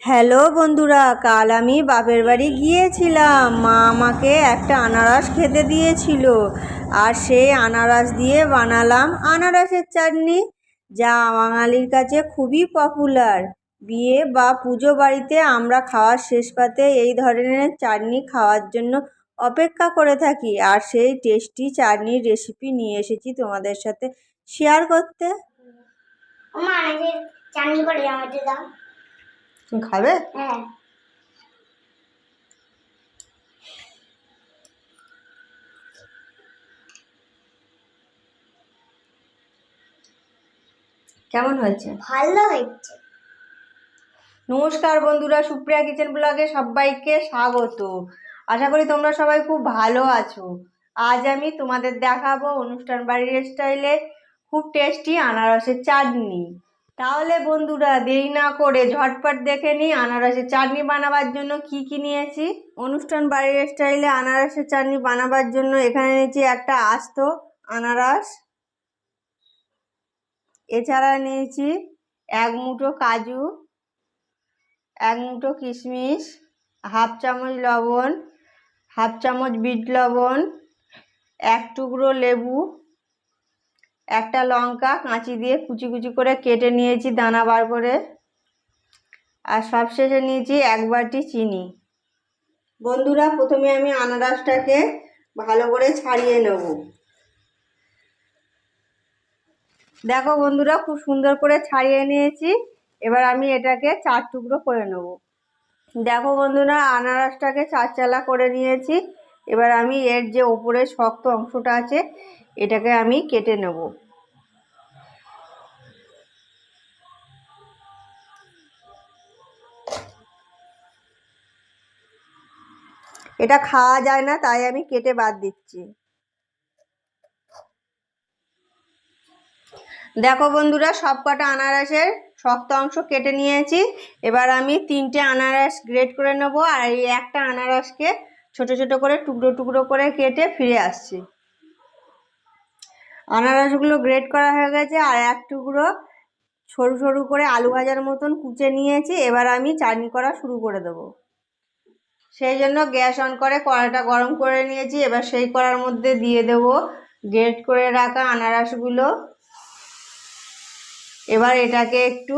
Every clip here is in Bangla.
হ্যালো বন্ধুরা, কাল আমি বাপের বাড়ি গিয়েছিলাম। মা আমাকে একটা আনারস খেতে দিয়েছিল, আর সেই আনারস দিয়ে বানালাম আনারসের চাটনি, যা বাঙালির কাছে খুবই পপুলার। বিয়ে বা পুজো বাড়িতে আমরা খাওয়ার শেষ পাতে এই ধরনের চাটনি খাওয়ার জন্য অপেক্ষা করে থাকি। আর সেই টেস্টি চাটনির রেসিপি নিয়ে এসেছি তোমাদের সাথে শেয়ার করতে। চাটনি করে আমাকে দাও। তুমি খাবে? হ্যাঁ। কেমন হয়েছে? ভালো হয়েছে। নমস্কার বন্ধুরা, সুপ্রিয়া কিচেন ব্লগে সবাইকে স্বাগত। আশা করি তোমরা সবাই খুব ভালো আছো। আজ আমি তোমাদের দেখাবো অনুষ্ঠান বাড়ির স্টাইলে খুব টেস্টি আনারসের চাটনি। তাহলে বন্ধুরা দেরি না করে ঝটপট দেখে নিই আনারসের চাটনি বানাবার জন্য কি কি নিয়েছি। অনুষ্ঠান বাড়ির স্টাইলে আনারসের চাটনি বানাবার জন্য এখানে নিয়েছি একটা আস্ত আনারস, এছাড়া নিয়েছি এক মুঠো কাজু, এক মুঠো কিশমিশ, হাফ চামচ লবণ, হাফ চামচ বিট লবণ, এক টুকরো লেবু, একটা লঙ্কা কাঁচি দিয়ে কুচি কুচি করে কেটে নিয়েছি দানা বার করে, আর সবশেষে নিয়েছি এক বাটি চিনি। বন্ধুরা, প্রথমে আমি আনারসটাকে ভালো করে ছাড়িয়ে নেব। দেখো বন্ধুরা, খুব সুন্দর করে ছাড়িয়ে নিয়েছি। এবার আমি এটাকে 4 টুকরো করে নেব। দেখো বন্ধুরা, আনারসটাকে 4 চালা করে নিয়েছি। এবার আমি এর যে ওপরের শক্ত অংশটা আছে এটাকে আমি কেটে নেব। এটা খাওয়া যায় না, তাই আমি কেটে বাদ দিচ্ছি। দেখো বন্ধুরা, সব কটা আনারসের শক্ত অংশ কেটে নিয়েছি। এবার আমি 3টে আনারস গ্রেট করে নেব, আর এই একটা আনারসকে ছোট ছোট করে টুকরো টুকরো করে কেটে ফিরে আসছি। আনারসগুলো গ্রেট করা হয়ে গেছে, আর এক টুকরো সরু সরু করে আলু ভাজার মতন কুচে নিয়েছি। এবার আমি চাটনি করা শুরু করে দেবো। সেই জন্য গ্যাস অন করে কড়াইটা গরম করে নিয়েছি। এবার সেই কড়ার মধ্যে দিয়ে দেব গ্রেট করে রাখা আনারসগুলো। এবার এটাকে একটু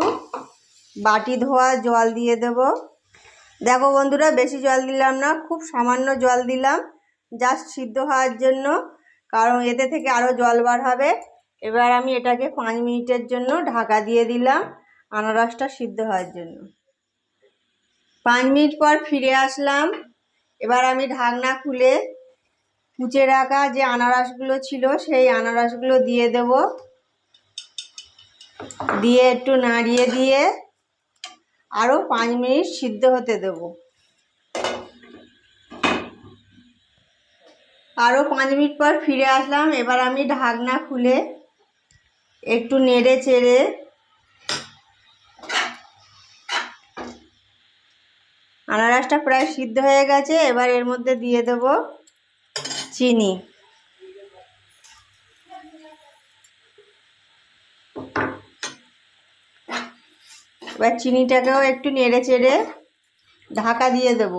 বাটি ধোয়া জল দিয়ে দেব। দেখো বন্ধুরা, বেশি জল দিলাম না, খুব সামান্য জল দিলাম, জাস্ট সিদ্ধ হওয়ার জন্য, কারণ এতে থেকে আরও জল বার হবে। এবার আমি এটাকে 5 মিনিটের জন্য ঢাকা দিয়ে দিলাম আনারসটা সিদ্ধ হওয়ার জন্য। 5 মিনিট পর ফিরে আসলাম। এবার আমি ঢাকনা খুলে কুচে রাখা যে আনারসগুলো ছিল সেই আনারসগুলো দিয়ে দেব, দিয়ে একটু নাড়িয়ে দিয়ে আরও 5 মিনিট সিদ্ধ হতে দেব। আরও 5 মিনিট পর ফিরে আসলাম। এবার আমি ঢাকনা খুলে একটু নেড়ে চেড়ে আনারসটা প্রায় সিদ্ধ হয়ে গেছে। এবার এর মধ্যে দিয়ে দেব চিনি। এবার চিনিটাকেও একটু নেড়ে চেড়ে ঢাকা দিয়ে দেব।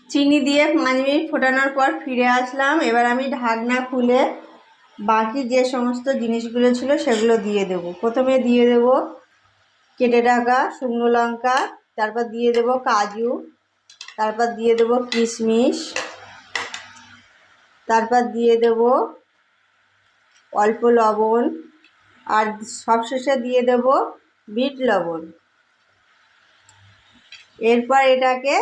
চিনি দিয়ে 5 মিনিট ফোটানোর পর ফিরে আসলাম। এবার আমি ঢাকনা খুলে বাকি যে সমস্ত জিনিসগুলো ছিল সেগুলো দিয়ে দেব। প্রথমে দিয়ে দেব কেটে রাখা শুকনো লঙ্কা, তারপর দিয়ে দেব কাজু, তারপর দিয়ে দেব কিশমিশ, তারপর দিয়ে দেব অল্প লবণ, আর সবশেষে দিয়ে দেব বিট লবণ। এরপর এটাকে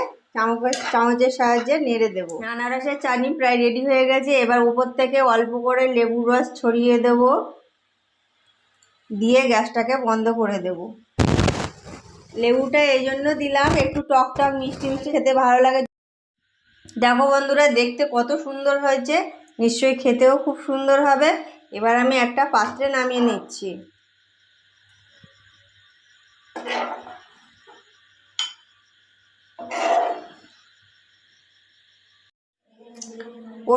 চামচের সাহায্যে নেড়ে দেব। আনারসের চাটনি প্রায় রেডি হয়ে গেছে। এবার উপর থেকে অল্প করে লেবুর রস ছড়িয়ে দেব, দিয়ে গ্যাসটাকে বন্ধ করে দেব। লেবুটা এই জন্য দিলাম, একটু টক টক মিষ্টি মিষ্টি খেতে ভালো লাগে। দেখো বন্ধুরা, দেখতে কত সুন্দর হয়েছে, নিশ্চয়ই খেতেও খুব সুন্দর হবে। এবার আমি একটা পাত্রে নামিয়ে নিচ্ছি।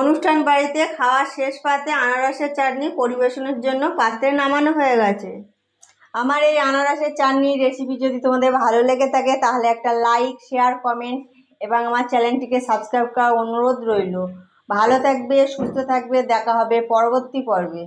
অনুষ্ঠান বাড়িতে খাওয়ার শেষ পাতে আনারসের চাটনি পরিবেশনের জন্য পাত্রে নামানো হয়ে গেছে। আমার এই আনারসের চাটনির রেসিপি যদি তোমাদের ভালো লেগে থাকে তাহলে একটা লাইক, শেয়ার, কমেন্ট এবং আমার চ্যানেলটিকে সাবস্ক্রাইব করার অনুরোধ রইল। ভালো থাকবে, সুস্থ থাকবে, দেখা হবে পরবর্তী পর্বে।